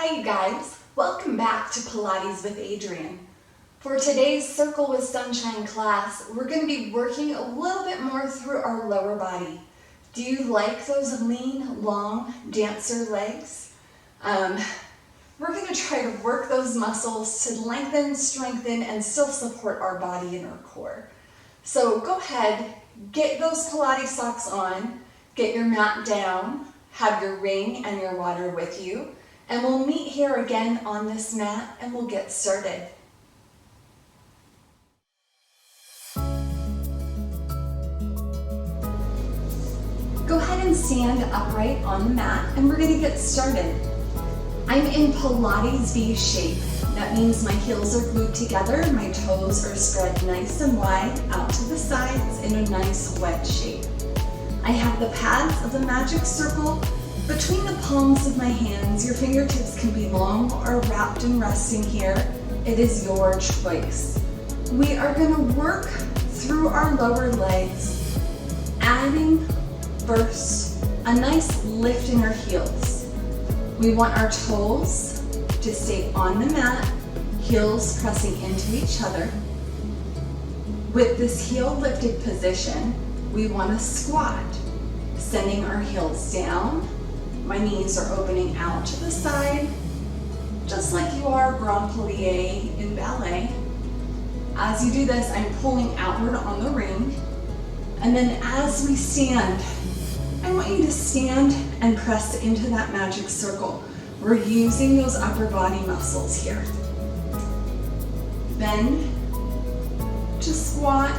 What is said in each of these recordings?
Hi you guys, welcome back to Pilates with Adrianne. For today's Circle with Sunshine class, we're going to be working a little bit more through our lower body. Do you like those lean, long dancer legs? We're going to try to work those muscles to lengthen, strengthen, and still support our body and our core. So go ahead, get those Pilates socks on, get your mat down, have your ring and your water with you, and we'll meet here again on this mat and we'll get started. Go ahead and stand upright on the mat and we're going to get started. I'm in Pilates V shape. That means my heels are glued together, my toes are spread nice and wide out to the sides in a nice wedge shape. I have the pads of the magic circle between the palms of my hands. Your fingertips can be long or wrapped and resting here. It is your choice. We are going to work through our lower legs, adding first a nice lift in our heels. We want our toes to stay on the mat, heels pressing into each other. With this heel lifted position, we want to squat, sending our heels down. My knees are opening out to the side, just like you are grand plie in ballet. As you do this, I'm pulling outward on the ring. And then as we stand, I want you to stand and press into that magic circle. We're using those upper body muscles here. Bend to squat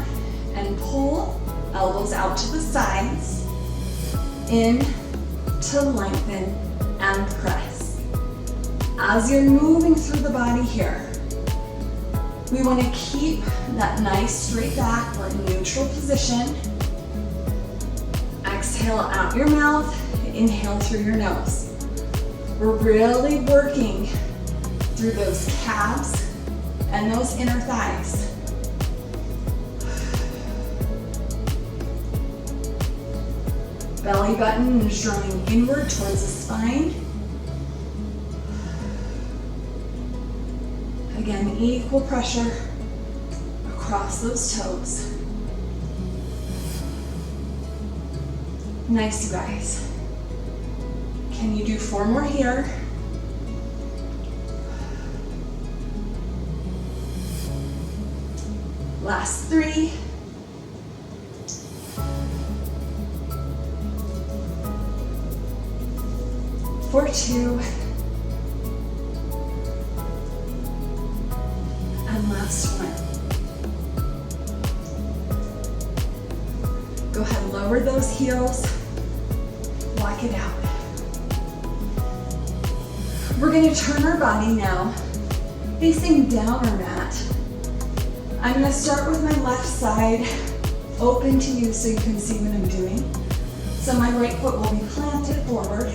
and pull, elbows out to the sides, in to lengthen and press. As you're moving through the body here, we want to keep that nice straight back or neutral position. Exhale out your mouth, inhale through your nose. We're really working through those calves and those inner thighs. Belly button is drawing inward towards the spine. Again, equal pressure across those toes. Nice, you guys. Can you do 4 more here? Last 3. For 2. And last 1. Go ahead, lower those heels. Walk it out. We're going to turn our body now, facing down our mat. I'm going to start with my left side open to you so you can see what I'm doing. So my right foot will be planted forward.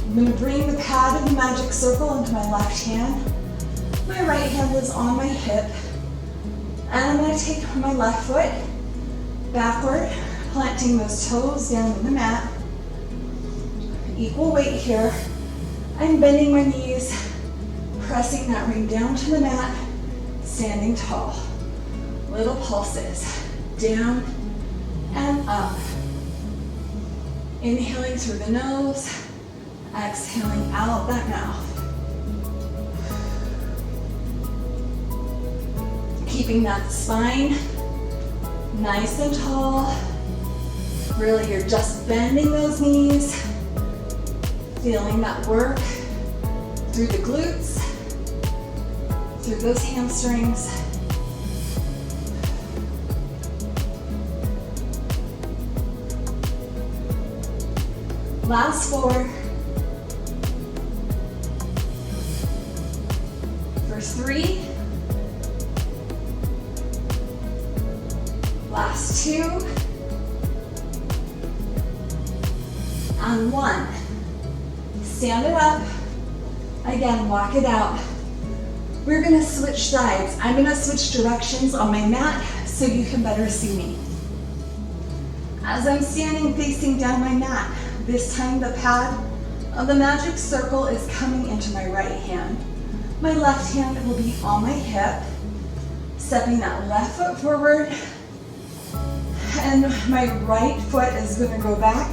I'm going to bring the pad of the magic circle into my left hand. My right hand is on my hip. And I'm going to take my left foot backward, planting those toes down in the mat. Equal weight here. I'm bending my knees, pressing that ring down to the mat, standing tall. Little pulses, down and up. Inhaling through the nose, exhaling out that mouth. Keeping that spine nice and tall. Really, you're just bending those knees, feeling that work through the glutes, through those hamstrings. Last 4. For 3. Last 2. And 1. Stand it up. Again, walk it out. We're going to switch sides. I'm going to switch directions on my mat so you can better see me. As I'm standing facing down my mat, This time the pad of the magic circle is coming into my right hand. My left hand will be on my hip, stepping that left foot forward, and my right foot is going to go back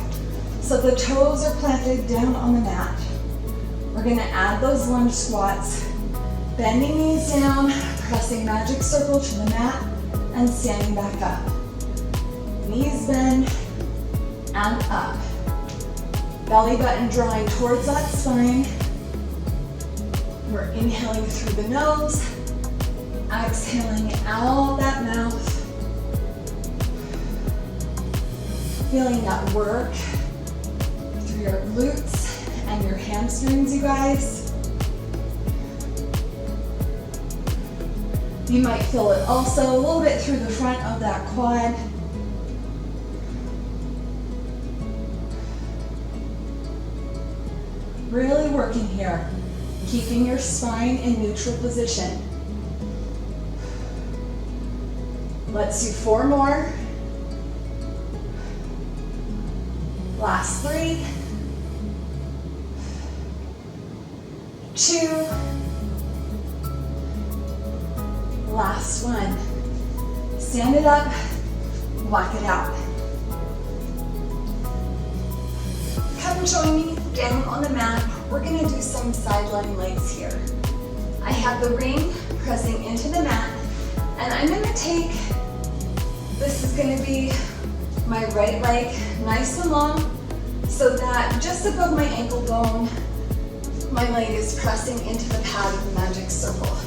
so the toes are planted down on the mat. We're going to add those lunge squats, bending knees down, pressing magic circle to the mat, and standing back up. Knees bend and up. Belly button drawing towards that spine. We're inhaling through the nose, exhaling out that mouth. Feeling that work through your glutes and your hamstrings, you guys. You might feel it also a little bit through the front of that quad. Really working here, keeping your spine in neutral position. Let's do 4 more. Last 3, 2, last 1. Stand it up, walk it out. Come join me down on the mat. We're gonna do some sideline legs here. I have the ring pressing into the mat, and I'm gonna take, this is gonna be my right leg nice and long, so that just above my ankle bone, my leg is pressing into the pad of the magic circle.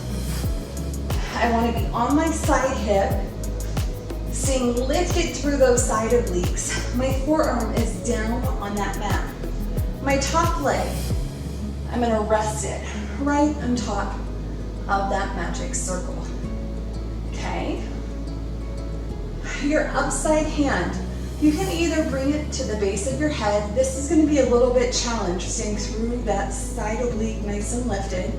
I want to be on my side hip, staying lifted through those side obliques. My forearm is down on that mat. My top leg, I'm going to rest it right on top of that magic circle. Okay? Your upside hand, you can either bring it to the base of your head. This is going to be a little bit challenged, staying through that side oblique nice and lifted.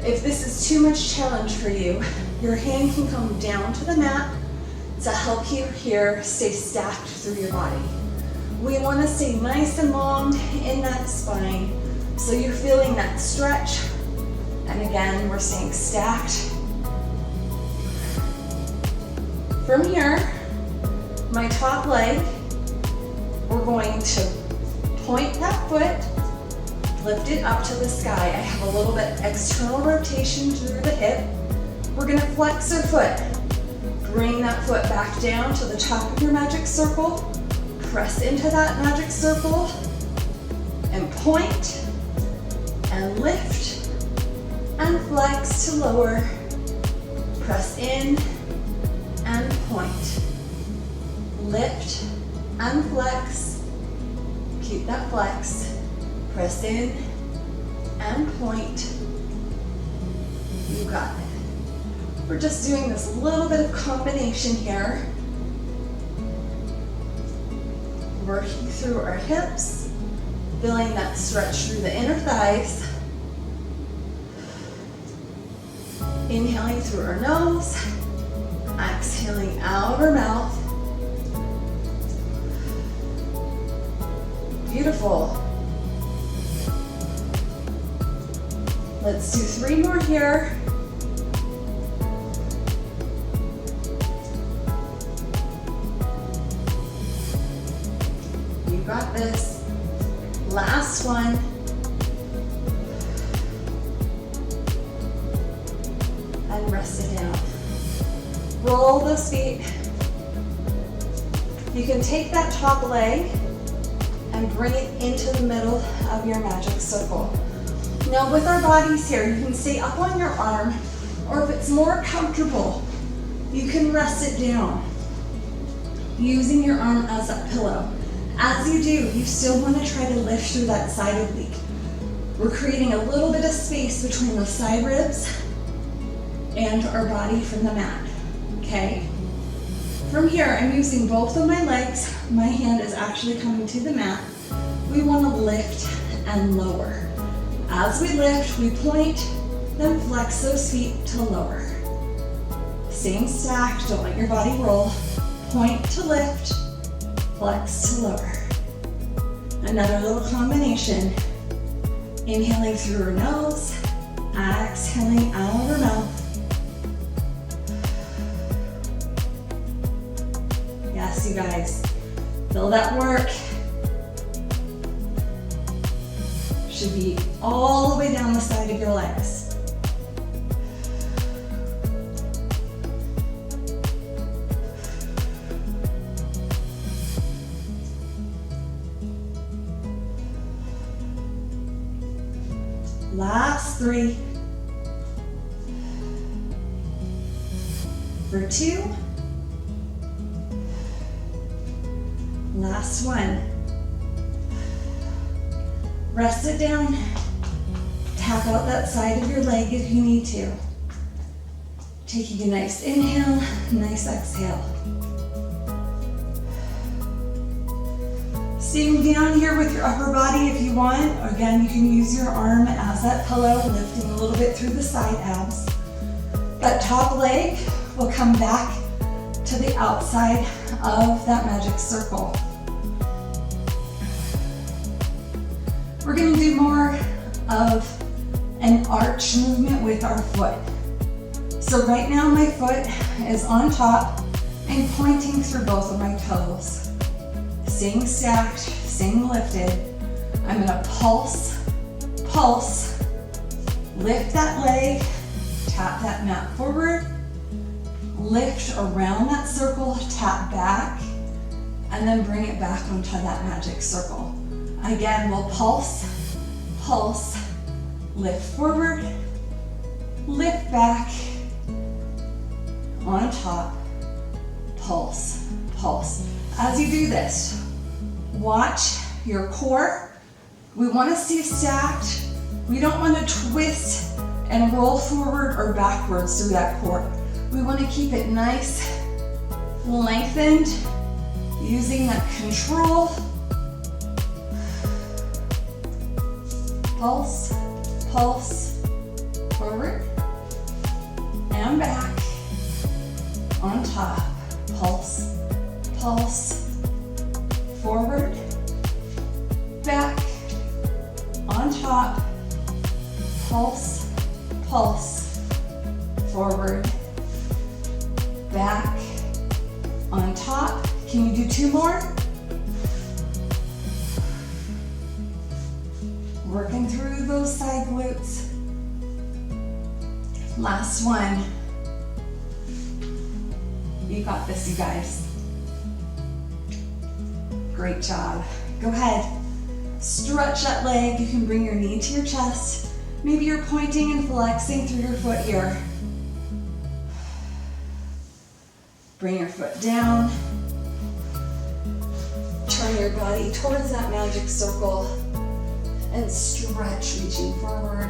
If this is too much challenge for you, your hand can come down to the mat to help you here stay stacked through your body. We want to stay nice and long in that spine, so you're feeling that stretch. And again, we're staying stacked. From here, my top leg, we're going to point that foot, lift it up to the sky. I have a little bit external rotation through the hip. We're gonna flex our foot. Bring that foot back down to the top of your magic circle. Press into that magic circle and point and lift and flex to lower. Press in and point. Lift and flex. Keep that flex. Press in and point. You got it. We're just doing this little bit of combination here. Working through our hips, feeling that stretch through the inner thighs. Inhaling through our nose, exhaling out our mouth. Beautiful. Let's do 3 more here. You got this. Last one. And rest it down. Roll those feet. You can take that top leg and bring it into the middle of your magic circle. Now with our bodies here, you can stay up on your arm, or if it's more comfortable, you can rest it down, using your arm as a pillow. As you do, you still want to try to lift through that side oblique. We're creating a little bit of space between the side ribs and our body from the mat, okay? From here, I'm using both of my legs. My hand is actually coming to the mat. We want to lift and lower. As we lift, we point, then flex those feet to lower. Staying stacked, don't let your body roll. Point to lift, flex to lower. Another little combination. Inhaling through her nose, exhaling out of her mouth. Yes, you guys, feel that work. Should be all the way down the side of your legs. Last 3. For 2. Last 1. Rest it down. Tap out that side of your leg if you need to. Taking a nice inhale, nice exhale. Staying down here with your upper body if you want. Again, you can use your arm as that pillow, lifting a little bit through the side abs. That top leg will come back to the outside of that magic circle. We're going to do more of an arch movement with our foot. So right now my foot is on top and pointing through both of my toes. Staying stacked, staying lifted. I'm gonna pulse, pulse, lift that leg, tap that mat forward, lift around that circle, tap back, and then bring it back onto that magic circle. Again, we'll pulse, pulse, lift forward, lift back, on top, pulse, pulse. As you do this, watch your core. We want to stay stacked. We don't want to twist and roll forward or backwards through that core. We want to keep it nice, lengthened, using that control. Pulse, pulse, forward and back, on top, pulse, pulse, forward, back, on top, pulse, pulse, forward, back, on top. Can you do 2 more? Working through those side glutes. Last one. You got this, you guys. Great job. Go ahead. Stretch that leg. You can bring your knee to your chest. Maybe you're pointing and flexing through your foot here. Bring your foot down. Turn your body towards that magic circle and stretch, reaching forward.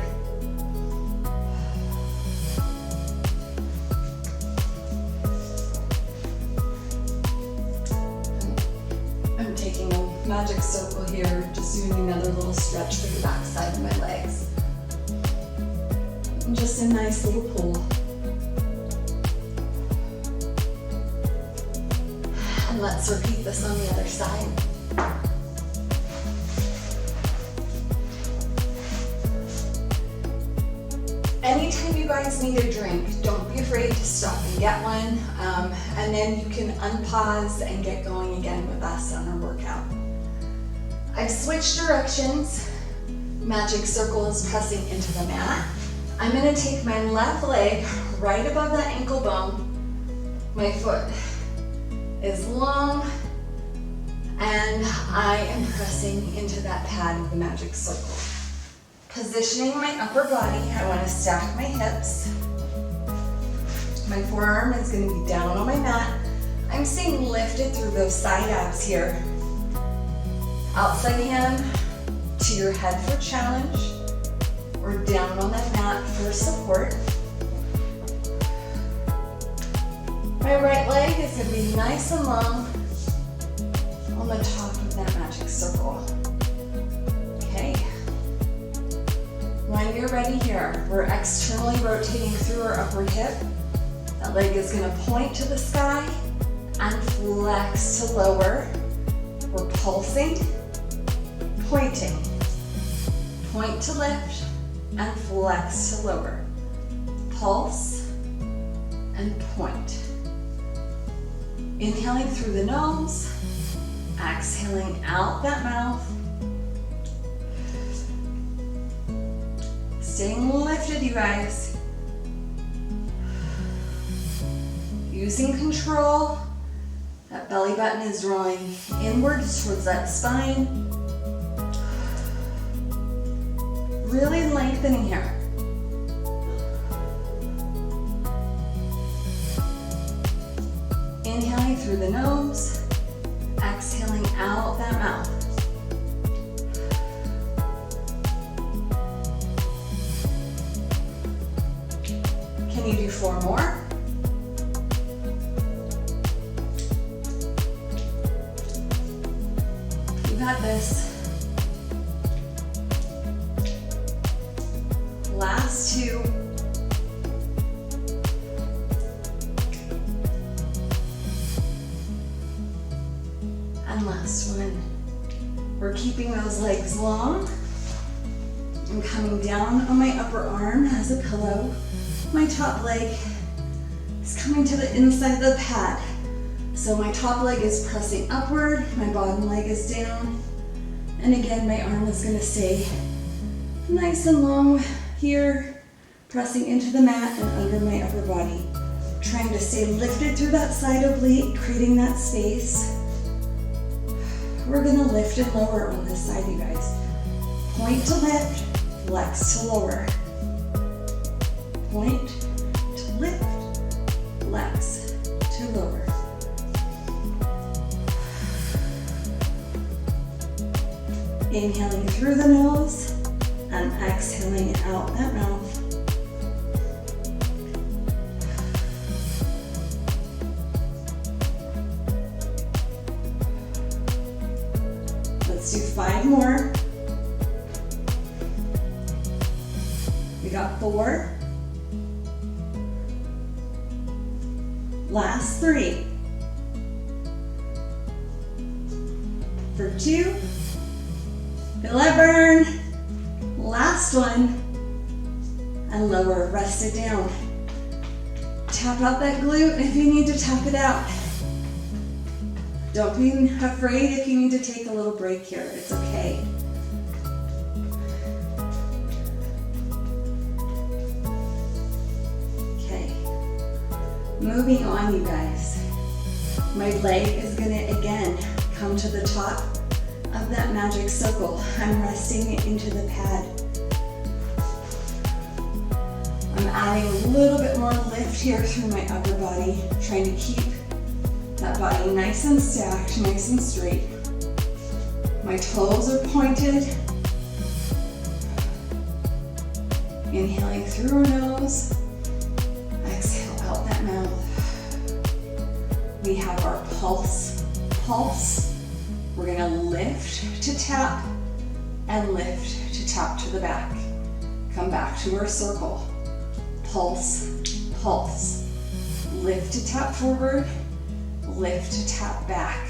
I'm taking a magic circle here, just doing another little stretch for the back side of my legs. And just a nice little pull. And let's repeat this on the other side. Anytime you guys need a drink, don't be afraid to stop and get one, and then you can unpause and get going again with us on our workout. I've switched directions. Magic circle is pressing into the mat. I'm going to take my left leg right above that ankle bone. My foot is long, and I am pressing into that pad of the magic circle. Positioning my upper body, I want to stack my hips. My forearm is going to be down on my mat. I'm staying lifted through those side abs here. Outside hand to your head for challenge, or down on that mat for support. My right leg is going to be nice and long on the top of that magic circle. Okay. When you're ready here, we're externally rotating through our upper hip. That leg is going to point to the sky and flex to lower. We're pulsing. pointing. Point to lift and flex to lower. Pulse and point. Inhaling through the nose, exhaling out that mouth. Staying lifted, you guys. Using control. That belly button is drawing inwards towards that spine. Really lengthening here. Inhaling through the nose, exhaling out that mouth. Can you do 4 more? You got this. Last 2. And last one. We're keeping those legs long. I'm coming down on my upper arm as a pillow. My top leg is coming to the inside of the pad. So my top leg is pressing upward, my bottom leg is down. And again, my arm is gonna stay nice and long here, pressing into the mat and under my upper body. Trying to stay lifted through that side oblique, creating that space. We're gonna lift and lower on this side, you guys. Point to lift, flex to lower. Point to lift, flex to lower. Inhaling through the nose and exhaling out that mouth. Let's do 5 more. We got 4. Last 3. For 2. Feel that burn. Last one. And lower, rest it down. Tap out that glute if you need to tap it out. Don't be afraid if you need to take a little break here, it's okay. Okay, moving on, you guys. My leg is gonna again come to the top of that magic circle. I'm resting into the pad. I'm adding a little bit more lift here through my upper body, trying to keep that body nice and stacked, nice and straight. My toes are pointed. Inhaling through our nose, exhale out that mouth. We have our pulse. We're gonna lift to tap and lift to tap to the back. Come back to our circle. Pulse. Lift to tap forward, lift to tap back.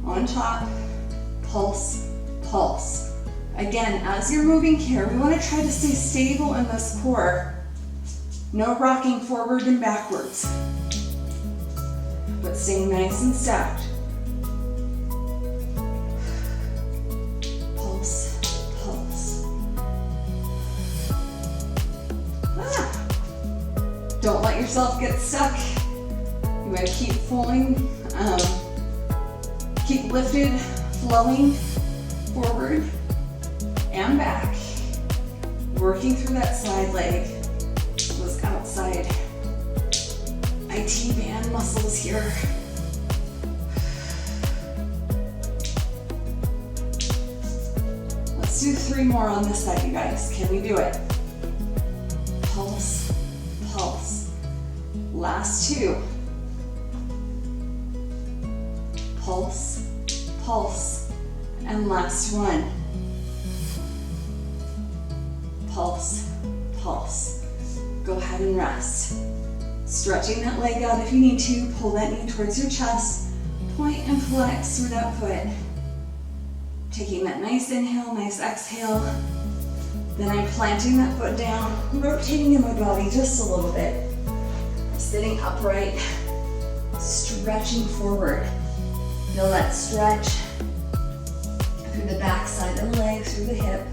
On top, pulse. Again, as you're moving here, we want to try to stay stable in this core. No rocking forward and backwards, but staying nice and stacked. Pulse. Don't let yourself get stuck. You want to keep flowing, keep lifted, flowing forward and back. Working through that side leg, those outside IT band muscles here. Let's do 3 more on this side, you guys. Can we do it? Pulse. Last 2. Pulse, and last 1. Pulse. Go ahead and rest. Stretching that leg out if you need to. Pull that knee towards your chest. Point and flex through that foot. Taking that nice inhale, nice exhale. Then I'm planting that foot down, rotating in my body just a little bit. Sitting upright, stretching forward. Feel that stretch through the back side of the leg, through the hip.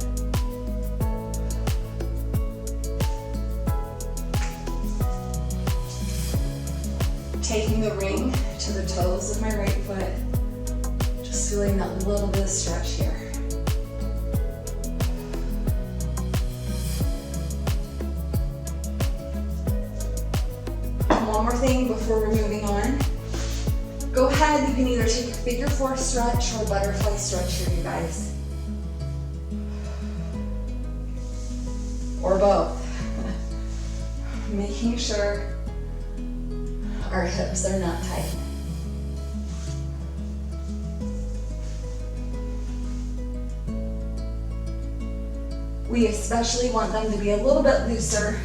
Taking the ring to the toes of my right foot. Just feeling that little bit of stretch here. One more thing before we're moving on. Go ahead, you can either take a figure four stretch or a butterfly stretch here, you guys. Or both. Making sure our hips are not tight. We especially want them to be a little bit looser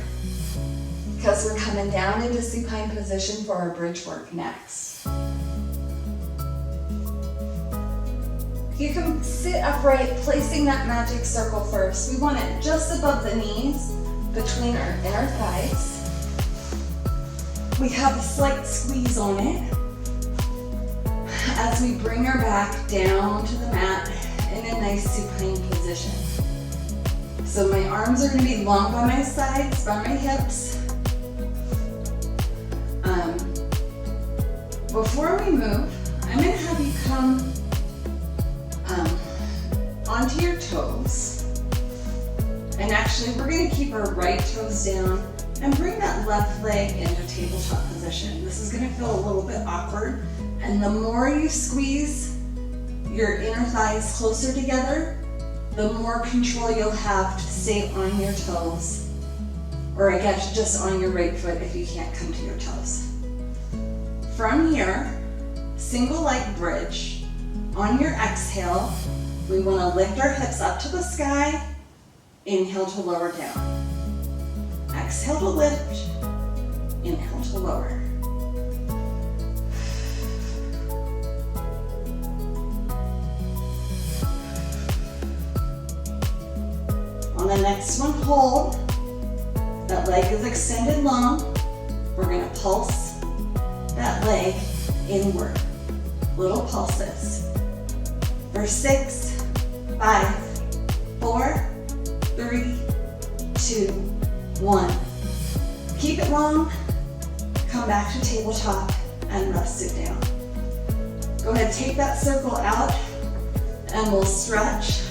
because we're coming down into supine position for our bridge work next. You can sit upright, placing that magic circle first. We want it just above the knees, between our inner thighs. We have a slight squeeze on it as we bring our back down to the mat in a nice supine position. So my arms are going to be long by my sides, by my hips. Before we move, I'm going to have you come onto your toes. And actually, we're going to keep our right toes down and bring that left leg into tabletop position. This is going to feel a little bit awkward. And the more you squeeze your inner thighs closer together, the more control you'll have to stay on your toes. Or I guess just on your right foot if you can't come to your toes. From here, single leg bridge. On your exhale, we want to lift our hips up to the sky. Inhale to lower down. Exhale to lift. Inhale to lower. On the next one, hold. That leg is extended long. We're going to pulse that leg inward. Little pulses. For 6, 5, 4, 3, 2, 1. Keep it long. Come back to tabletop and rest it down. Go ahead, take that circle out and we'll stretch.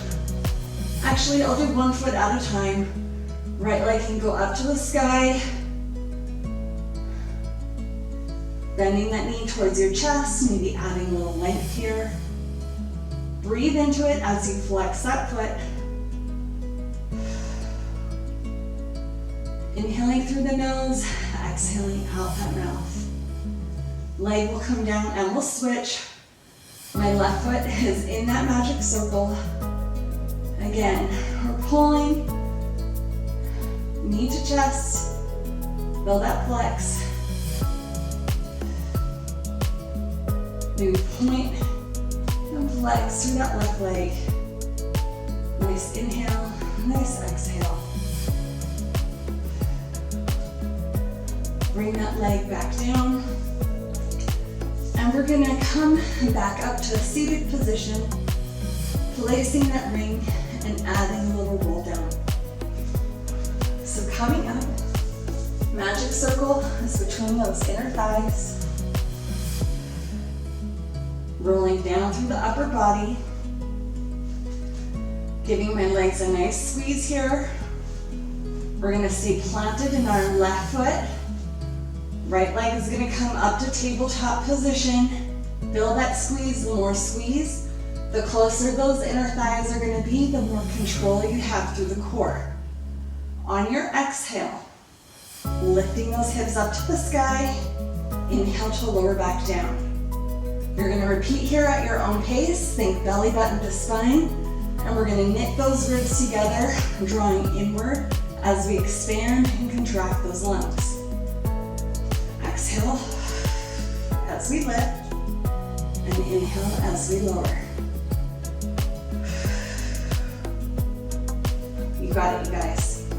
Actually, I'll do one foot at a time. Right leg can go up to the sky. Bending that knee towards your chest, maybe adding a little length here. Breathe into it as you flex that foot. Inhaling through the nose, exhaling out that mouth. Leg will come down and we'll switch. My left foot is in that magic circle. Again, we're pulling, knee to chest, build that flex. Maybe point and flex through that left leg. Nice inhale, nice exhale. Bring that leg back down. And we're gonna come back up to a seated position, placing that ring and adding a little roll down. So coming up, magic circle is between those inner thighs. Rolling down through the upper body. Giving my legs a nice squeeze here. We're gonna stay planted in our left foot. Right leg is gonna come up to tabletop position. Feel that squeeze. The more squeeze, the closer those inner thighs are gonna be, the more control you have through the core. On your exhale, lifting those hips up to the sky, inhale to lower back down. You're gonna repeat here at your own pace. Think belly button to spine, and we're gonna knit those ribs together, drawing inward as we expand and contract those lungs. Exhale as we lift, and inhale as we lower. You got it, you guys.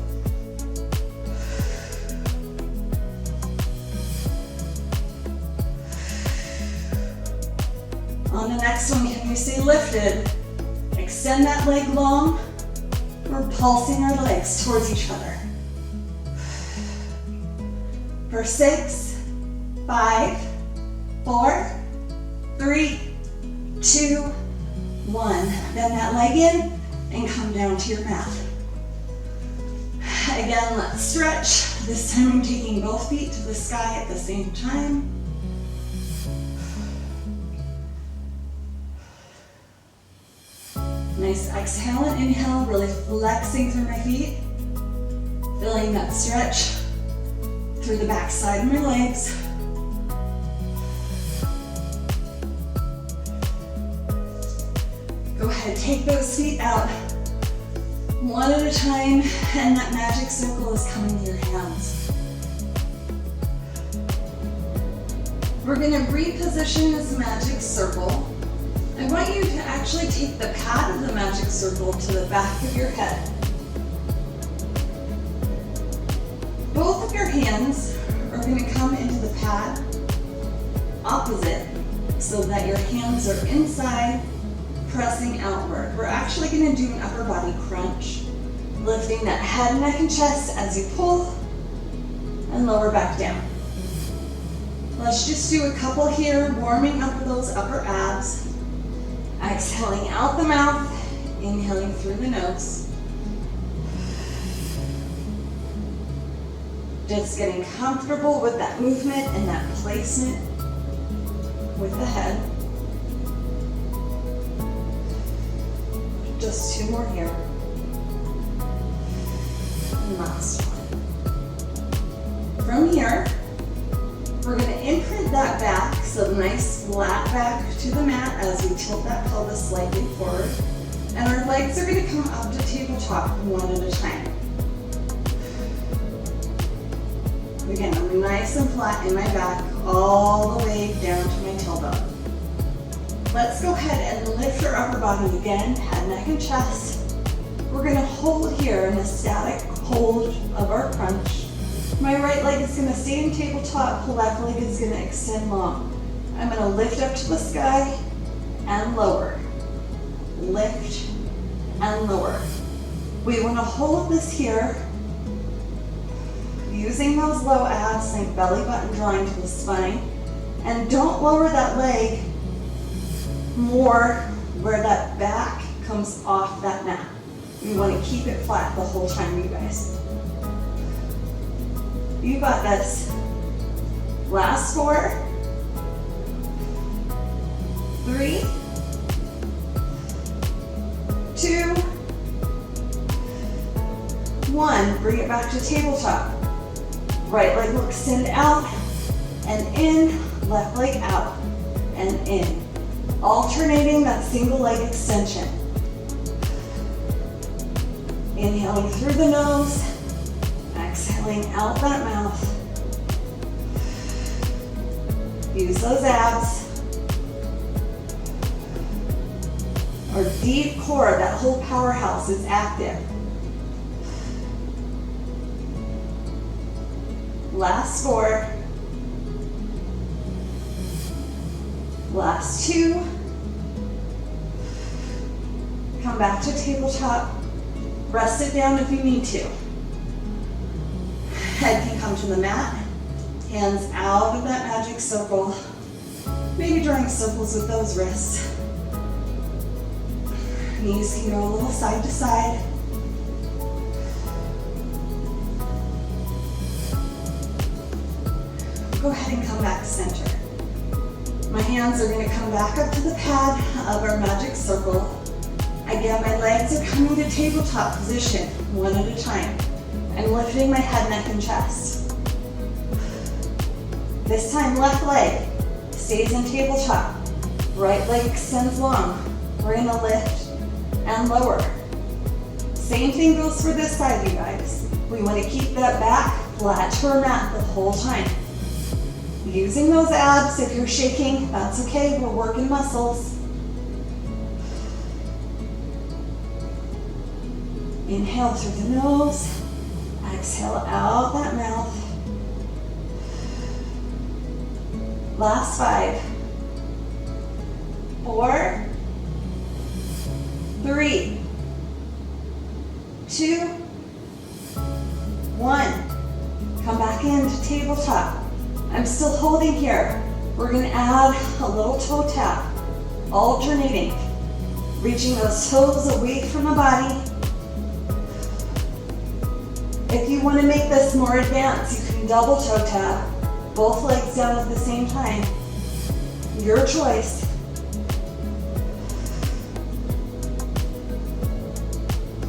On the next one, can you stay lifted? Extend that leg long. We're pulsing our legs towards each other. For 6, 5, 4, 3, 2, 1. Bend that leg in and come down to your mat. Again, let's stretch. This time I'm taking both feet to the sky at the same time. Nice exhale and inhale, really flexing through my feet. Feeling that stretch through the back side of my legs. Go ahead, take those feet out one at a time, and that magic circle is coming to your hands. We're going to reposition this magic circle. I want you to actually take the pad of the magic circle to the back of your head. Both of your hands are going to come into the pad opposite so that your hands are inside, pressing outward. We're actually going to do an upper body crunch, lifting that head, neck, and chest as you pull and lower back down. Let's just do a couple here, warming up those upper abs. Exhaling out the mouth, inhaling through the nose. Just getting comfortable with that movement and that placement with the head. Just 2 more here. And last one. From here, we're going to imprint that back, so nice flat back to the mat as we tilt that pelvis slightly forward. And our legs are going to come up to tabletop one at a time. Again, I'm nice and flat in my back, all the way down to my tailbone. Let's go ahead and lift our upper body again, head, neck, and chest. We're going to hold here in a static hold of our crunch. My right leg is going to stay in tabletop, the left leg is going to extend long. I'm going to lift up to the sky and lower. Lift and lower. We want to hold this here, using those low abs, like belly button drawing to the spine. And don't lower that leg more where that back comes off that mat. We want to keep it flat the whole time, you guys. You got this. Last 4, 3, 2, 1. Bring it back to tabletop. Right leg will extend out and in, left leg out and in. Alternating that single leg extension. Inhaling through the nose. Exhaling out that mouth. Use those abs. Our deep core, that whole powerhouse is active. Last 4. Last 2. Come back to tabletop. Rest it down if you need to. Head can come to the mat, hands out of that magic circle, maybe drawing circles with those wrists. Knees can go a little side to side. Go ahead and come back center. My hands are going to come back up to the pad of our magic circle. Again, my legs are coming to tabletop position, one at a time. I'm lifting my head, neck, and chest. This time, left leg stays in tabletop. Right leg extends long. We're gonna lift and lower. Same thing goes for this side, you guys. We want to keep that back flat to our mat the whole time. Using those abs, if you're shaking, that's okay, we're working muscles. Inhale through the nose, exhale out that mouth. Last 5, 4, 3, 2, 1. Come back into tabletop. I'm still holding here. We're gonna add a little toe tap, alternating, reaching those toes away from the body. If you want to make this more advanced, you can double toe tap, both legs down at the same time. Your choice.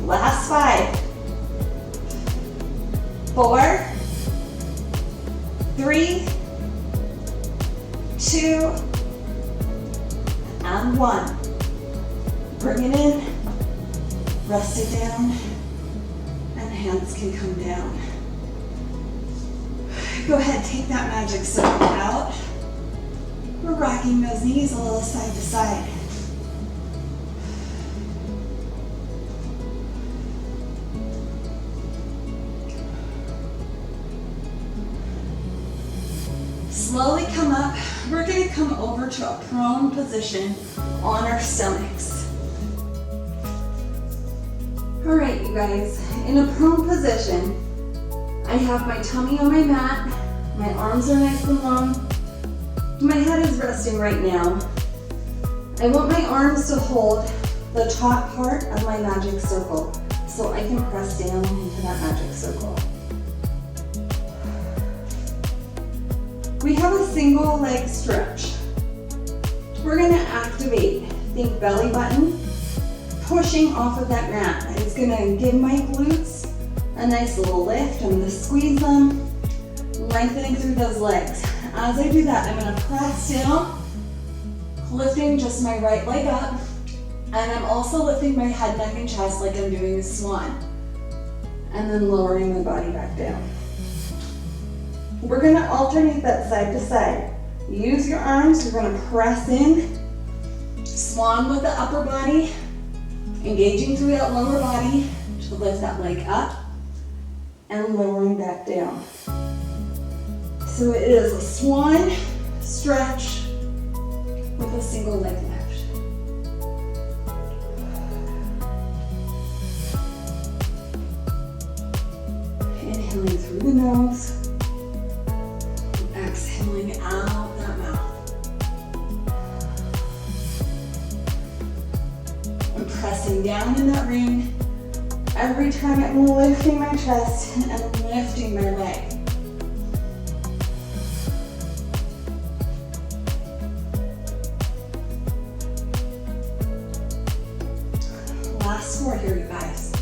Last 5, 4, 3, 2, and 1. Bring it in, rest it down, and hands can come down. Go ahead, take that magic circle out. We're rocking those knees a little side to side. Slowly come up. We're going to come over to a prone position on our stomachs. All right, you guys, in a prone position, I have my tummy on my mat, my arms are nice and long, my head is resting right now. I want my arms to hold the top part of my magic circle so I can press down into that magic circle. We have a single leg stretch. We're gonna activate, think belly button, pushing off of that mat. It's gonna give my glutes a nice little lift. I'm gonna squeeze them, lengthening through those legs. As I do that, I'm gonna press down, lifting just my right leg up, and I'm also lifting my head, neck, and chest like I'm doing a swan, and then lowering my body back down. We're gonna alternate that side to side. Use your arms, you're gonna press in, swan with the upper body, engaging through that lower body to lift that leg up, and lowering back down. So it is a swan stretch with a single leg lift. Inhaling through the nose, exhaling out that mouth. I'm pressing down in that ring. Every time I'm lifting my chest and lifting my leg. Last 4 here, you guys.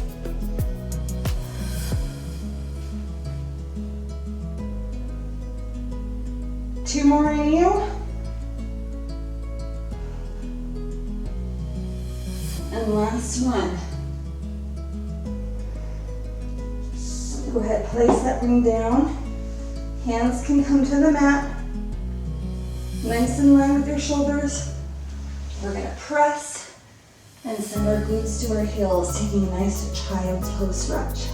Two more in you. And last one. Go ahead, place that ring down. Hands can come to the mat. Nice in line with your shoulders. We're gonna press and send our glutes to our heels, taking a nice child's pose stretch.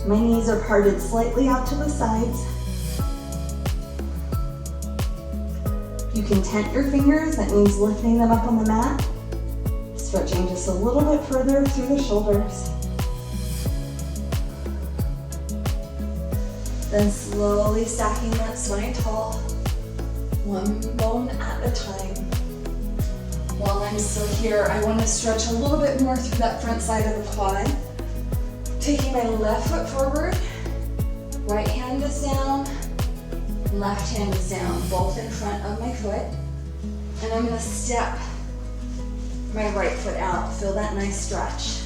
My knees are parted slightly out to the sides. You can tent your fingers, that means lifting them up on the mat. Stretching just a little bit further through the shoulders. Then slowly stacking that spine tall, one bone at a time. While I'm still here, I want to stretch a little bit more through that front side of the quad. Taking my left foot forward, right hand is down, left hand is down, both in front of my foot. And I'm going to step my right foot out. Feel that nice stretch.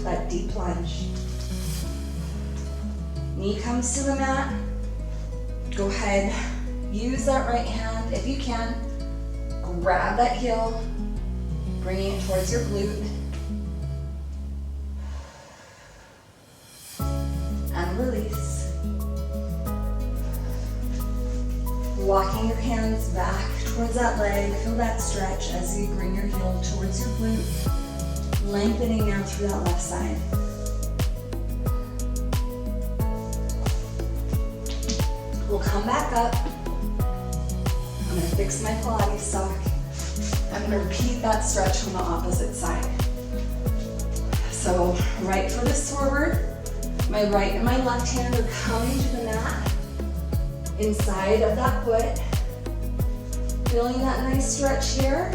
That deep plunge. Knee comes to the mat. Go ahead, use that right hand if you can. Grab that heel, bringing it towards your glute. And release. Walking your hands back towards that leg. Feel that stretch as you bring your heel towards your glute. Lengthening now through that left side. We'll come back up. I'm gonna fix my Pilates sock. I'm gonna repeat that stretch on the opposite side. So right foot is forward. My right and my left hand are coming to the mat. Inside of that foot. Feeling that nice stretch here.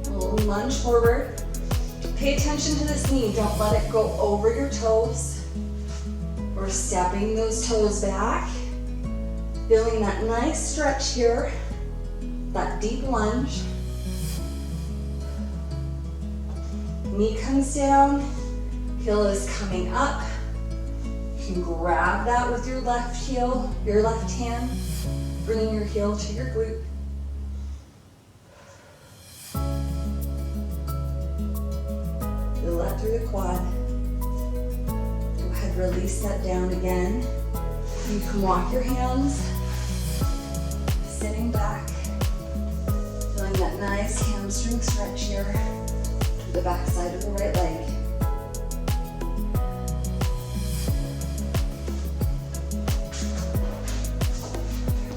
A little lunge forward. Pay attention to this knee. Don't let it go over your toes. We're stepping those toes back. Feeling that nice stretch here. That deep lunge. Knee comes down. Heel is coming up. You can grab that with your left heel, your left hand. Bringing your heel to your glute. Feel that through the quad. Go ahead, release that down again. You can walk your hands, sitting back, feeling that nice hamstring stretch here to the back side of the right leg.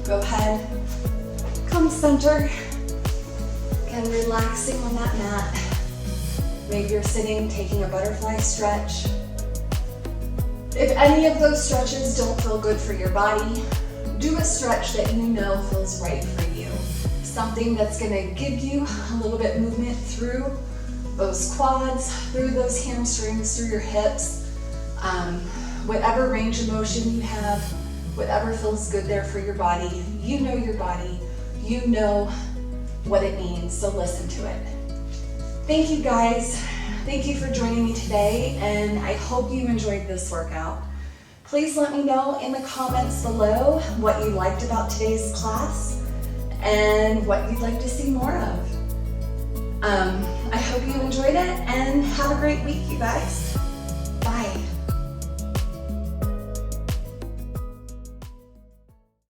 Go ahead, come center, again relaxing on that mat. Maybe you're sitting, taking a butterfly stretch. If any of those stretches don't feel good for your body, do a stretch that you know feels right for you. Something that's gonna give you a little bit movement through those quads, through those hamstrings, through your hips. Whatever range of motion you have, whatever feels good there for your body. You know your body, you know what it needs, so listen to it. Thank you guys. Thank you for joining me today, and I hope you enjoyed this workout. Please let me know in the comments below what you liked about today's class and what you'd like to see more of. I hope you enjoyed it, and have a great week, you guys. Bye.